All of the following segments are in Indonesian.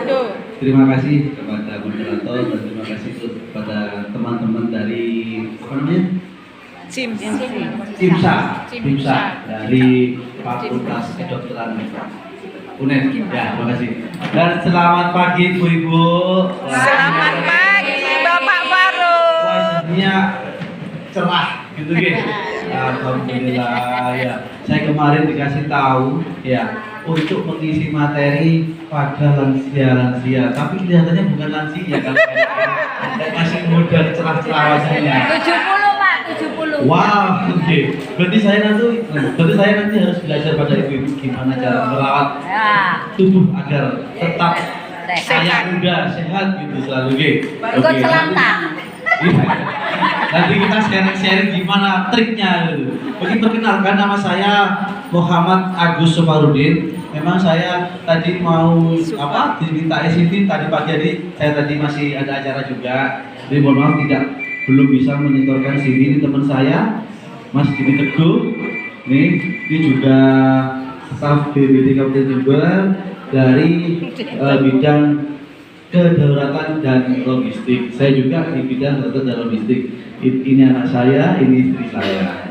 Terima kasih kepada moderator dan terima kasih kepada teman-teman dari apa namanya? Cimsa dari Fakultas Kedokteran UNED. Ya, terima kasih. Dan selamat pagi Ibu-ibu. Selamat pagi Bapak Faruk. Wajahnya cerah gitu ya. Alhamdulillah ya. Saya kemarin dikasih tahu ya untuk mengisi materi pada lansia, tapi kelihatannya bukan lansia kan? Masih muda, cerah-cerah wajahnya. 70 Pak, 70. Wow, oke. Berarti saya nanti harus belajar pada ibu-ibu gimana cara merawat tubuh agar tetap saya muda, sehat gitu selalu, oke. Ikut selantang. Nanti kita sharing-sharing gimana triknya gitu. Oke, perkenalkan nama saya Muhammad Agus Sofarudin. Memang saya tadi mau diminta SCV tadi pagi hari, saya tadi masih ada acara juga. Jadi mohon maaf belum bisa menyetorkan CV. Ini teman saya Mas Jimmy Teguh. Ini juga staf BPD Kabupaten Jember dari bidang kedaulatan dan logistik. Saya juga di bidang kedaulatan dan logistik. Ini anak saya, ini istri saya.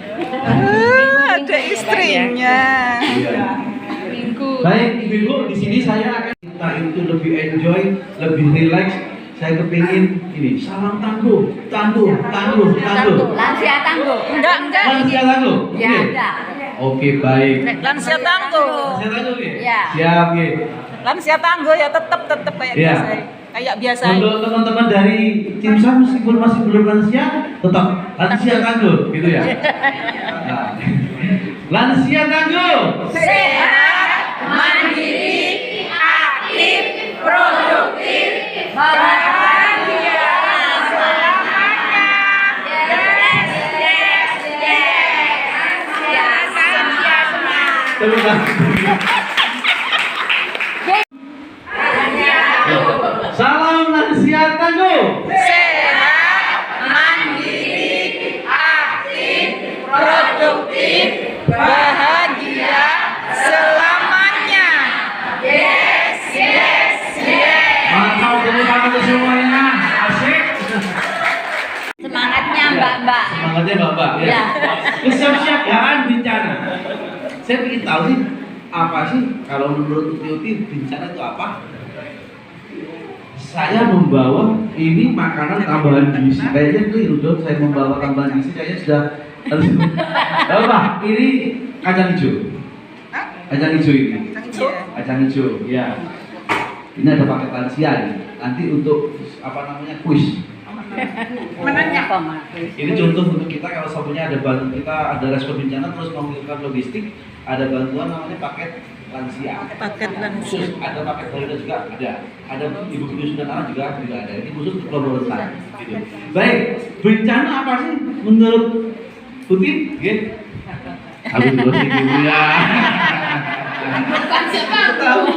Ada istrinya. Iya. Baik, ibu-ibu, di sini saya akan kita itu lebih enjoy, lebih relax. Saya kepingin ini salam tangguh. Lansia tangguh. Enggak. Lansia tangguh. Ya, enggak. Oke, baik. Lansia tangguh. Lansia tangguh ya? Ya. Siap, ya. Lansia tangguh ya tetap kayak Ya. biasa. Kayak biasa. Untuk teman-teman dari Cimsa meskipun masih belum lansia, tetap lansia tangguh, gitu ya. Nah. Lansia tangguh. Sehat, mandiri, aktif, produktif, bahagia selamanya. Terima kasih. Salam lansia tangguh. Sehat, mandiri, aktif, produktif, bahagia selamanya. Yes. Mantap, tepuk tangan untuk semuanya. Asik. Semangatnya Mbak. Semangatnya Mbak ya. Ya. Kesiapsiagaan bencana. Saya ingin tahu sih apa sih kalau menurut Uti bencana itu apa? Saya membawa ini makanan tambahan gizi. Kayaknya itu dong, saya membawa tambahan gizi kayaknya sudah harus. Apa? Ini kacang hijau. Kacang hijau ini. Kacang hijau. Ya. Ini ada paket lansia ini. Nanti untuk apa namanya kuis. Menanya. Ini contoh untuk kita kalau sapunya ada kita ada respon bencana terus mengirimkan logistik, ada bantuan namanya paket lansia. Khusus ada paket balita juga ada ibu-ibu sudah anak juga ada. Ini khusus untuk kelompok rentan. Gitu. Baik, bencana apa sih menurut Putih? Aku juga sih ya. Tahu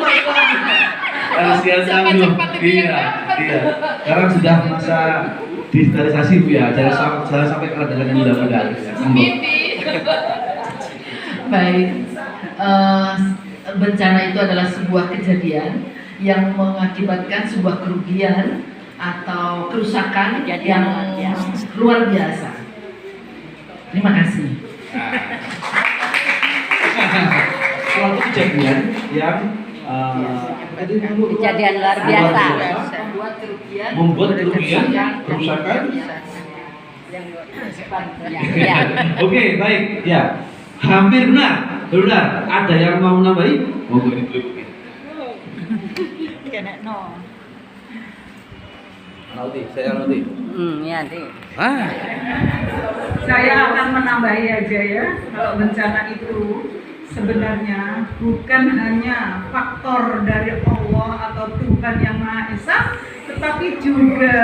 lansia tangguh. Iya. Sekarang sudah masa digitalisasi Bu ya, jangan sampai kalah dengan mudah-mudahan. Baik, bencana itu adalah sebuah kejadian yang mengakibatkan sebuah kerugian atau kerusakan yang luar biasa. Terima kasih. Suatu kejadian yang Kejadian luar biasa. Membuat kerugian, kerusakan. Ya. Oke, baik. Ya, hampir benar. Ada yang mau nambahin? Monggo dulu. Saya Roti. Ya, Di. Saya akan menambahi aja ya, kalau bencana itu sebenarnya bukan hanya faktor dari Allah atau Tuhan Yang Maha Esa, tetapi juga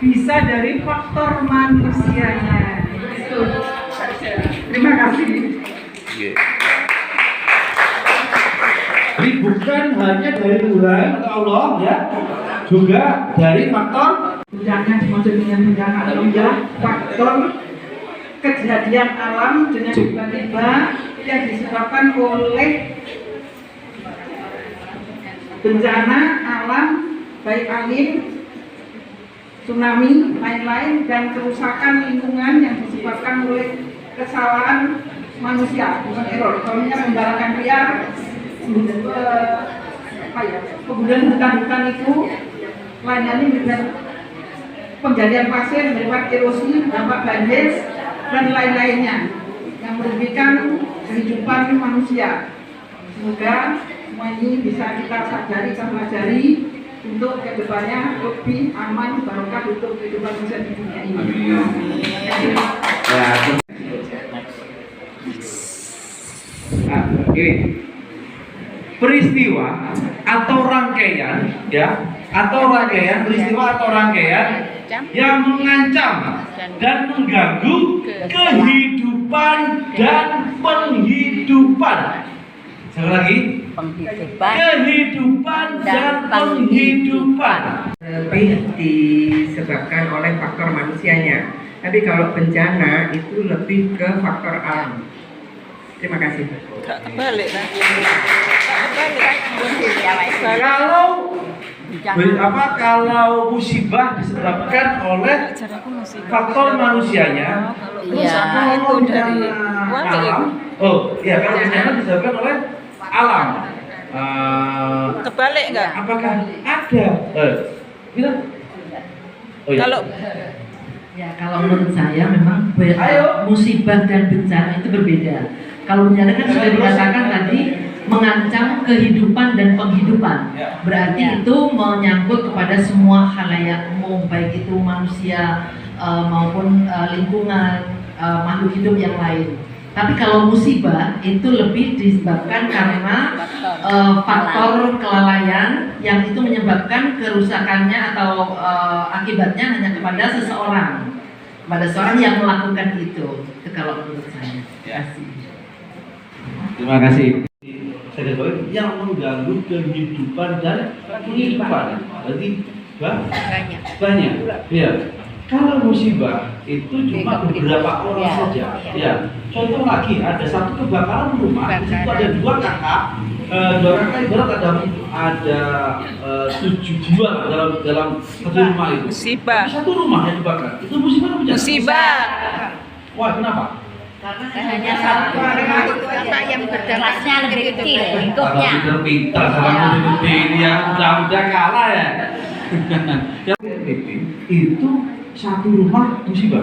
bisa dari faktor manusianya. Itu. Terima kasih. Jadi bukan hanya dari Tuhan atau Allah ya, juga dari faktor Jangan dimaksud dengan bencana adalah faktor kejadian alam dengan tiba-tiba yang disebabkan oleh bencana alam, baik angin, tsunami, lain-lain, dan kerusakan lingkungan yang disebabkan oleh kesalahan manusia, bukan error. Contohnya pembakaran liar, penggunaan hutan-hutan itu, lainnya dengan penggalian pasir, dampak erosi, dampak banjir, dan lain-lainnya yang merugikan kehidupan manusia. Semoga semua ini bisa kita sadari dan pelajari untuk kedepannya lebih aman, barokah untuk kehidupan manusia di dunia ini. Nah, ini peristiwa atau rangkaian, ya, peristiwa atau rangkaian yang mengancam dan mengganggu kehidupan dan penghidupan. Sekali lagi, kehidupan dan penghidupan. Lebih disebabkan oleh faktor manusianya. Tapi kalau bencana itu lebih ke faktor alam. Terima kasih. Kalau musibah disebabkan oleh faktor manusianya, Iya, itu dari alam. Oh, iya, kalau bencana disebabkan oleh alam. Kebalik nggak? Apakah ada? Gitu? Oh, iya. Kalau menurut saya memang musibah dan bencana itu berbeda. Kalau bencana kan sudah dikatakan tadi mengancam kehidupan dan penghidupan. Berarti itu menyangkut kepada semua khalayak umum, baik itu manusia maupun lingkungan, makhluk hidup yang lain. Tapi kalau musibah itu lebih disebabkan karena faktor kelalaian yang itu menyebabkan kerusakannya atau akibatnya hanya kepada seseorang, kepada seorang yang melakukan itu. Itu kalau menurut saya. Terima kasih. Saya katakan yang mengganggu kehidupan dan penghidupan. Berarti banyak. Ya. Kalau musibah itu cuma beberapa orang saja. Ya. Contoh lagi, ada satu kebakaran rumah. Di situ ada dua kakak ibarat ada 7 jiwa dalam satu rumah itu. Musibah. Satu rumah yang dibakar. Itu musibah apa bencana? Musibah. Wah, kenapa? Karena hanya satu apa yang berkelasnya lebih kecil lingkupnya. Kalau pintar sama gede ini yang udah kalah ya. Yang itu satu rumah musibah.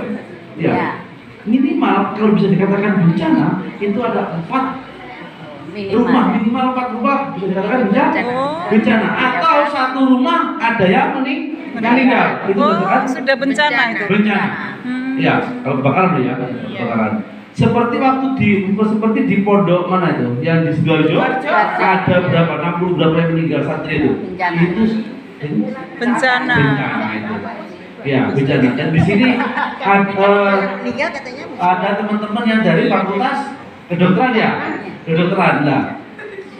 Ya. Minimal kalau bisa dikatakan bencana itu ada 4 rumah, minimal 4 rumah bisa dikatakan bencana. Atau satu rumah ada yang meninggal. Itu Sudah bencana itu. Bencana. Ya, kalau kebakaran ya, kebakaran. Seperti di pondok mana itu? Yang di Sidoarjo ada berapa? 60 berapa yang meninggal santri itu? Itu Bencana. Bencana itu. Ya, bencana. Dan di sini ada teman-teman yang dari fakultas kedokteran ya, kedokteran lah.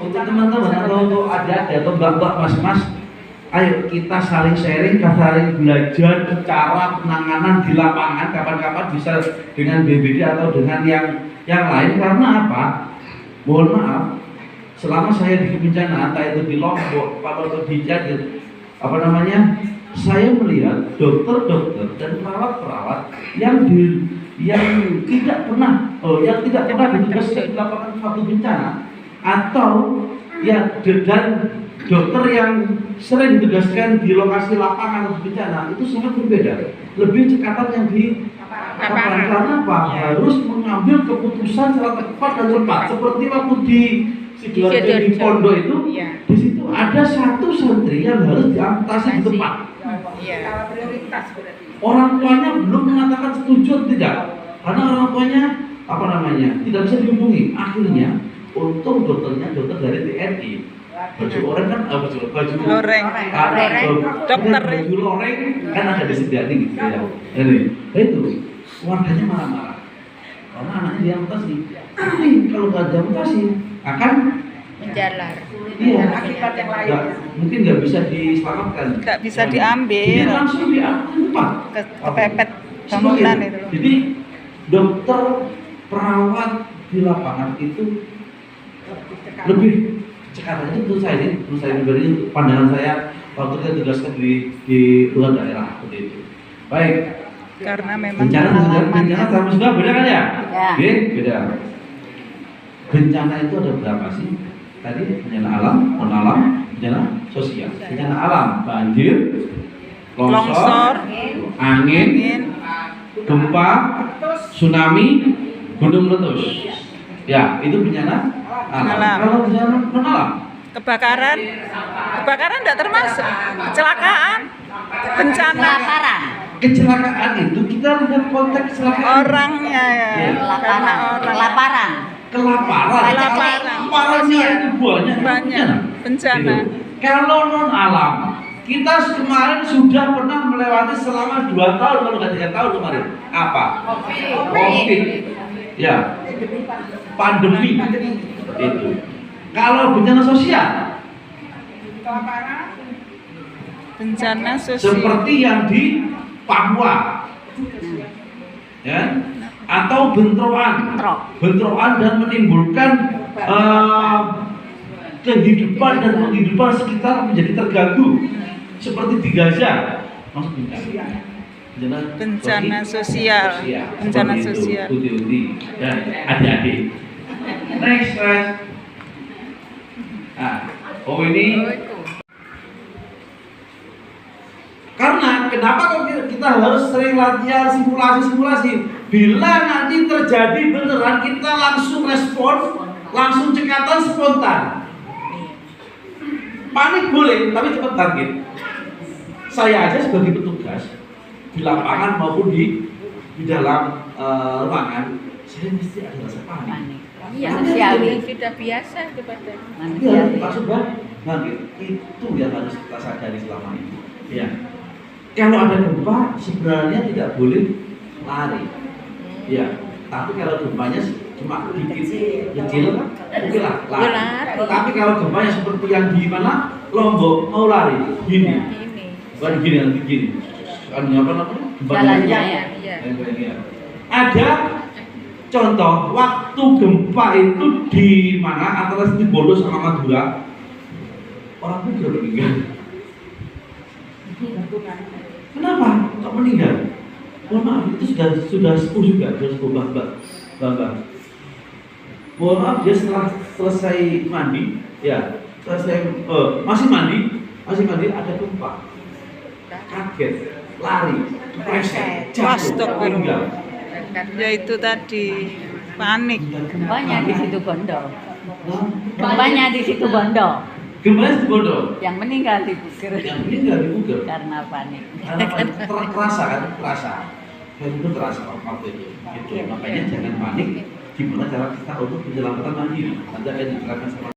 Untuk teman-teman atau untuk adik-adik atau mbak-mbak, mas-mas, ayo kita saling sharing, saling belajar cara penanganan di lapangan. Kapan-kapan bisa dengan BBD atau dengan yang lain. Karena apa? Mohon maaf, selama saya di bencana, entah itu di Lombok, atau di Jakarta, saya melihat dokter-dokter dan perawat-perawat yang tidak pernah ditugaskan di lapangan suatu bencana, atau dan dokter yang sering ditugaskan di lokasi lapangan atau bencana itu sangat berbeda. Lebih cekatan yang di lapangan. Karena apa? Harus mengambil keputusan secara tepat dan cepat. Seperti waktu di Sidoarjo di pondok itu, di situ ada satu santri yang harus diamputasi di tempat. Orang tuanya belum mengatakan setuju tidak, karena orang tuanya tidak bisa dihubungi. Akhirnya untung dokternya dokter dari TNI. Baju oranye kan baju Loreng. Dokter. Baju loreng kan ada disediakan gitu ya. Jadi itu warganya marah-marah karena anaknya diamputasi. Tapi kalau nggak diamputasi akan Menjalar. Iya, Akibat yang lain. mungkin nggak bisa diselamatkan. Nggak bisa diambil. Jadi langsung diambil tempat. Kepepet Seperti bangunan itu. itu. Jadi dokter perawat di lapangan itu lebih cekatannya itu menurut saya pribadi, pandangan saya waktu kita tugaskan di luar daerah seperti itu. Baik. Karena memang Bencana sama musibah beda kan ya? Ya. Oke, beda. Bencana itu ada berapa sih? Tadi bencana alam, non alam, bencana sosial. Bencana alam, banjir, longsor, angin, gempa, tsunami, gunung meletus. Ya, itu bencana alam. Alam. Kalau bencana non alam, kebakaran tidak termasuk, kecelakaan, bencana, kecelakaan itu kita lihat konteks kecelakaan. orangnya ya, karena orang Kelaparan. Kelaparannya itu banyak bencana. Gitu. Kalau non alam, kita kemarin sudah pernah melewati selama 2 tahun kalau nggak 3 tahun kemarin. Apa? Covid. Ya. Pandemi. Itu. Kalau bencana sosial, Bencana sosial. seperti yang di Papua, ya, atau bentrokan dan menimbulkan kehidupan dan penghidupan sekitar menjadi terganggu, seperti di Gaza, maksudnya Bencana sosial. Bencana Seperti itu, sosial. uti-uti dan adik-adik. Next slide. Nah, ini karena kenapa kok kita harus sering latihan simulasi? Bila nanti terjadi beneran, kita langsung respon, langsung cekatan spontan. Panik boleh, tapi cepat bangkit. Saya aja sebagai petugas di lapangan maupun di dalam ruangan, saya mesti ada rasa panik. Iya, manusiawi. Sudah biasa kepada Iya, Manusiawi. maksud bangkit. Itu yang harus kita sadari selama ini. Ya. Kalau ada gempa sebenarnya tidak boleh lari. Ya, tapi kalau gempanya cuma dikit kecil, oke lah, lari. Tapi kalau gempanya seperti yang di mana Lombok mau lari, gini, bukan gini, nanti gini. Apa namanya? Jalannya ya. Ya. Ada contoh waktu gempa itu di mana antara Situbondo sama Madura, orang itu sudah meninggal. Kenapa? Kok meninggal? Mohon maaf, itu sudah sepuh juga, sudah sepuh bapak. Mohon maaf, dia setelah selesai mandi, ya, masih mandi ada gempa, kaget, lari, pleset, jatuh, meninggal. ya itu tadi panik. Gempanya di situ Bondo. Gempanya di situ Bondo. Gempanya di Bondo. Yang meninggal di Buger. Yang meninggal di Buger. Karena panik. Terasa kan? Terasa. Dan itu terasa waktu itu. Gitu. Makanya jangan panik. Gimana cara kita untuk menyelamatkan mandiri? Nanti akan dijelaskan sama